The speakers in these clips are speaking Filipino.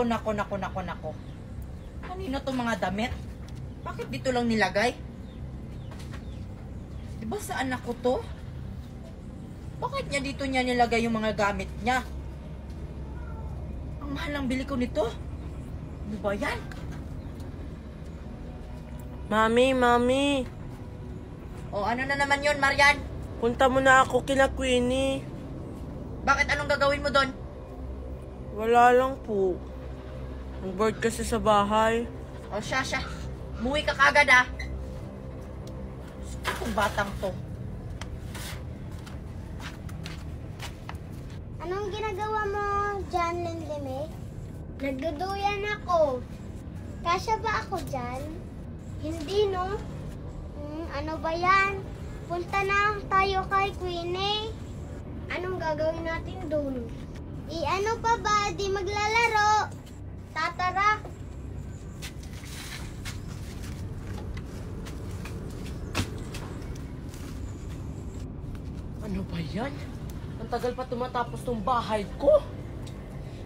Nako. Kanino to mga damit? Bakit dito lang nilagay? Diba sa anak ko to? Bakit niya dito niya nilagay yung mga gamit niya? Ang mahal ang bili ko nito. Ano ba yan? Mami. O ano na naman yun, Marian? Punta mo na ako kila Queenie. Bakit anong gagawin mo doon? Wala lang po. Ang bored kasi sa bahay. O siya. Umuwi ka kagad ah. Itong batang to. Anong ginagawa mo dyan, Linlimay? Nagduduyan ako. Kasya ba ako dyan? Hindi, no? Ano ba yan? Punta na tayo kay Queenie. Anong gagawin natin doon? Ano pa ba? Di maglalaro. Tatara. Ano ba yan? Ang tagal pa tumatapos tong bahay ko.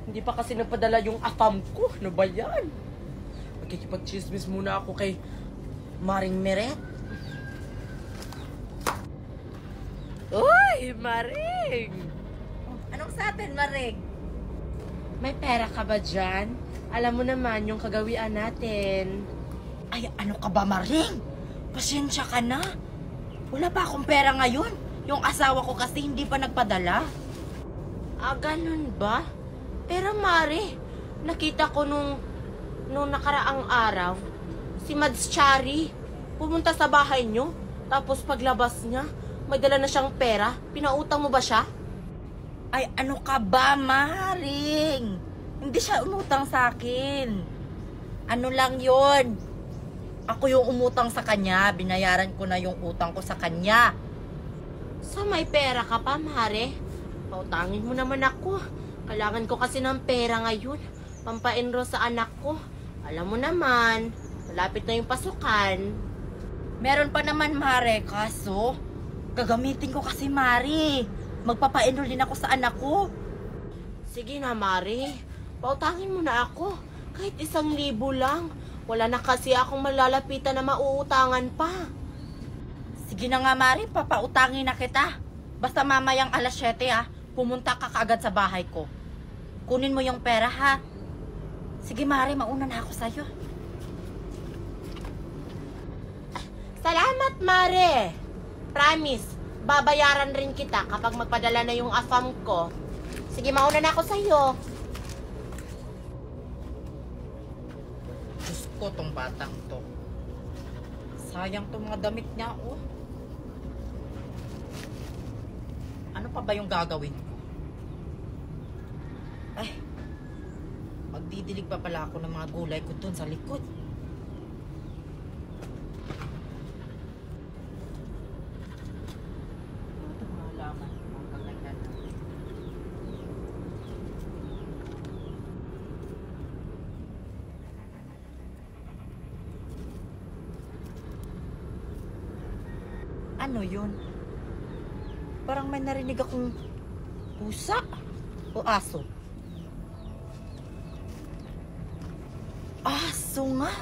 Hindi pa kasi nagpadala yung afam ko. Ano ba yan? Magkikipag-chismis muna ako kay Maring Meret. Uy, Maring! Anong sa atin, Maring? May pera ka ba dyan? Alam mo naman yung kagawian natin. Ay, ano ka ba, Maring? Pasensya ka na. Wala pa akong pera ngayon. Yung asawa ko kasi hindi pa nagpadala. Ah, ganun ba? Pero Mari, nakita ko nung nakaraang araw, si Mads Chari pumunta sa bahay nyo. Tapos paglabas niya, may dala na siyang pera. Pinautang mo ba siya? Ay, ano ka ba, Maring? Hindi siya umutang sa akin. Ano lang yon? Ako yung umutang sa kanya. Binayaran ko na yung utang ko sa kanya. So may pera ka pa, Mare? Pautangin mo naman ako. Kailangan ko kasi ng pera ngayon. Pampaenroll sa anak ko. Alam mo naman, malapit na yung pasukan. Meron pa naman, Mare. Kaso, gagamitin ko kasi, Mari. Magpapa-enroll din ako sa anak ko. Sige na, Mare. Pautangin mo na ako. Kahit 1,000 lang. Wala na kasi akong malalapitan na mauutangan pa. Sige na nga, Mari. Papautangin na kita. Basta mamayang alas 7, pumunta ka kaagad sa bahay ko. Kunin mo yung pera, ha? Sige, Mari. Mauna na ako sa'yo. Salamat, Mare. Promise, babayaran rin kita kapag magpadala na yung afam ko. Sige, mauna na ako sa'yo. Diyos ko, tong batang to. Sayang tong mga damit niya, oh. Ano pa ba yung gagawin ko? Ay, magdidilig pa pala ako ng mga gulay ko dun sa likod. Ano yun? Parang may narinig akong pusa o aso. Aso nga.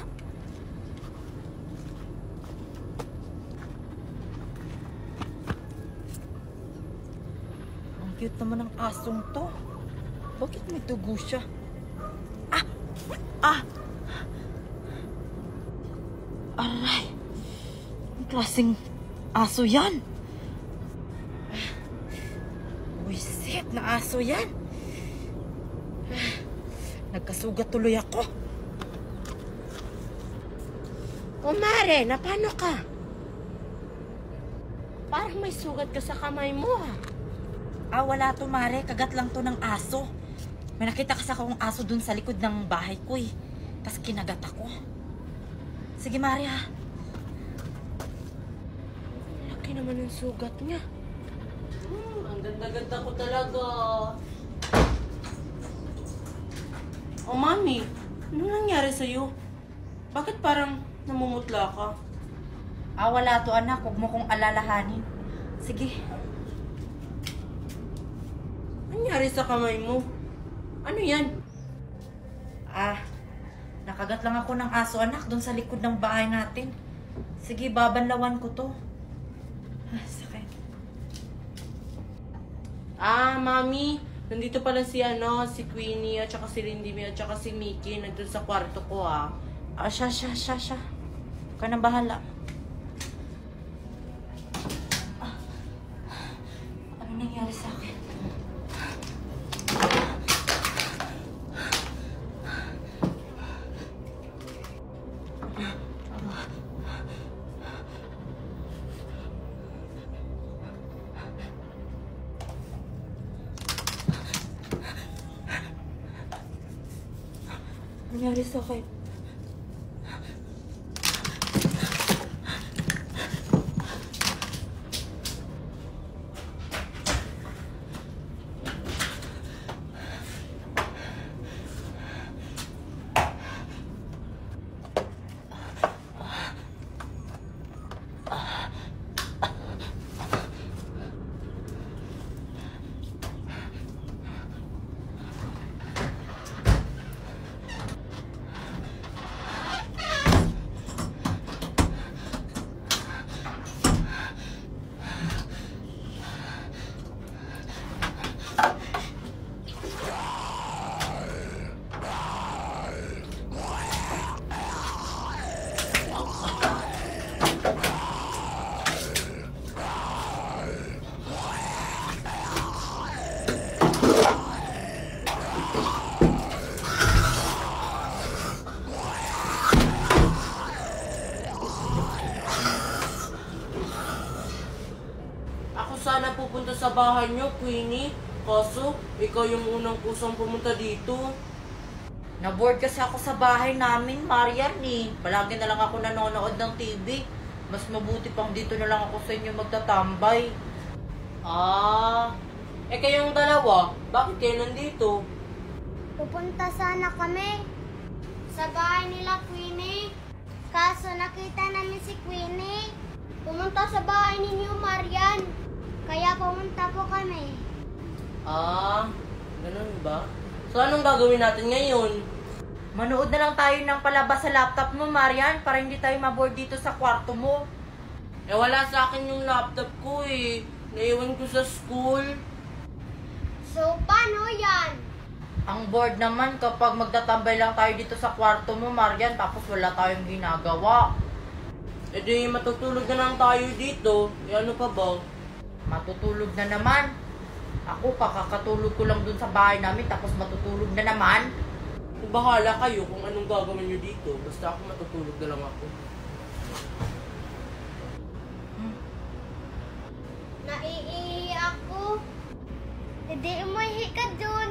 Ang cute naman ng asong to. Bakit may dugo siya? Aray. Ang klaseng aso yan. Wisit na aso yan. Nagkasugat tuloy ako. O Mare, napano ka? Parang may sugat ka sa kamay mo, ha? Wala to, Mare. Kagat lang to ng aso. May nakita kasi akong aso dun sa likod ng bahay ko, eh. Tapos kinagat ako. Sige, Mare, ha? Laki naman ang sugat niya. Ang ganda-ganda ko talaga. Oh, Mami, ano nangyari sa'yo? Bakit parang namumutla ka? Wala to, anak. Huwag mo kong alalahanin. Sige. Ano nangyari sa kamay mo? Ano yan? Nakagat lang ako ng aso, anak, doon sa likod ng bahay natin. Sige, babanlawan ko to. Sakit. Mami, nandito pala si Queenie at saka si Lindy at saka si Mickey nandun sa kwarto ko Siya. Huwag ka na bahala. Ano nangyari sa akin? Nangyari sa akin? Sana pupunta sa bahay niyo, Queenie. Kaso, ikaw yung unang kusang pumunta dito. Na-board kasi ako sa bahay namin, Marian eh. Palagi na lang ako nanonood ng TV. Mas mabuti pang dito na lang ako sa inyo magtatambay. Kayong dalawa, bakit kayo nandito? Pupunta sana kami sa bahay nila, Queenie. Kaso nakita namin si Queenie. Pumunta sa bahay ninyo, Marian. Kaya pumunta po kami. Ganun ba? So, anong gagawin natin ngayon? Manood na lang tayo ng palabas sa laptop mo, Marian, para hindi tayo maboard dito sa kwarto mo. Wala sa akin yung laptop ko eh. Naiwan ko sa school. So, paano yan? Ang board naman kapag magtatambay lang tayo dito sa kwarto mo, Marian, tapos wala tayong ginagawa. Di matutulog na lang tayo dito. Ano pa ba? Matutulog na naman. Ako, kakakatulog ko lang dun sa bahay namin, tapos matutulog na naman. Bahala kayo kung anong gagawin nyo dito. Basta ako matutulog na lang ako. Naiihi ako. Hindi umihi ka dun.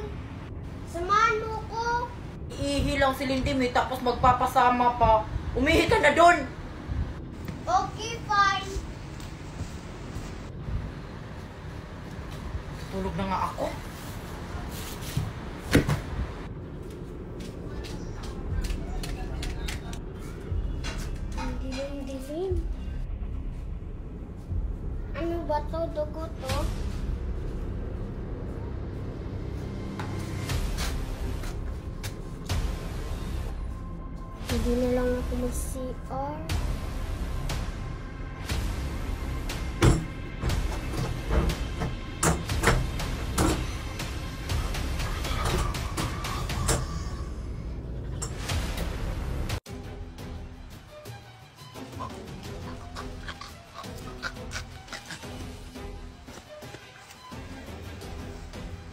Samahan mo ko. Iihi lang si Lindy May, tapos magpapasama pa. Umihi ka na dun! Okay, fine. Tulog na nga ako. Ang dilim-dilim. Ano ba to? Dugo to? Hindi na lang ako mag-CR.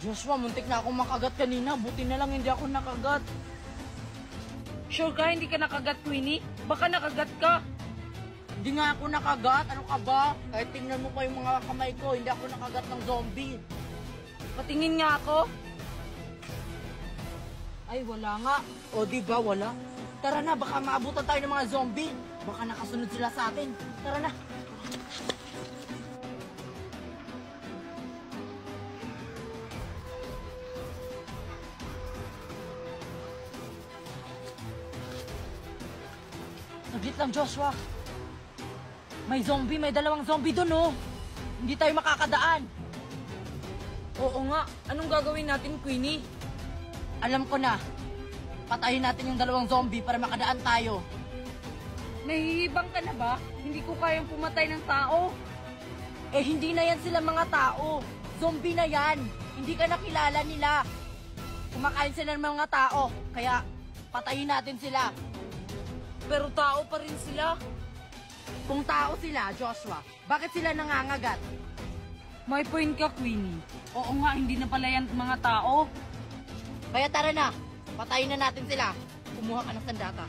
Joshua, muntik na akong makagat kanina. Buti na lang hindi ako nakagat. Sure ka, hindi ka nakagat, Queenie? Baka nakagat ka. Hindi nga ako nakagat. Ano ka ba? Kahit tingnan mo pa yung mga kamay ko, hindi ako nakagat ng zombie. Patingin nga ako. Ay, wala nga. O, di ba wala? Tara na, baka maabutan tayo ng mga zombie. Baka nakasunod sila sa atin. Tara na. Saglit lang, Joshua. May zombie, may dalawang zombie doon, oh. Hindi tayo makakadaan. Oo nga. Anong gagawin natin, Queenie? Alam ko na. patayin natin yung dalawang zombie para makadaan tayo. Nahihibang ka na ba? Hindi ko kayang pumatay ng tao. Eh, hindi na yan sila mga tao. Zombie na yan. Hindi ka nakilala nila. Kumakain sila ng mga tao. Kaya, patayin natin sila. Pero tao pa rin sila. Kung tao sila, Joshua, bakit sila nangangagat? May point ka, Queenie. Oo nga, hindi na pala yan mga tao. Kaya tara na, patayin na natin sila. Kumuha ka ng sandata.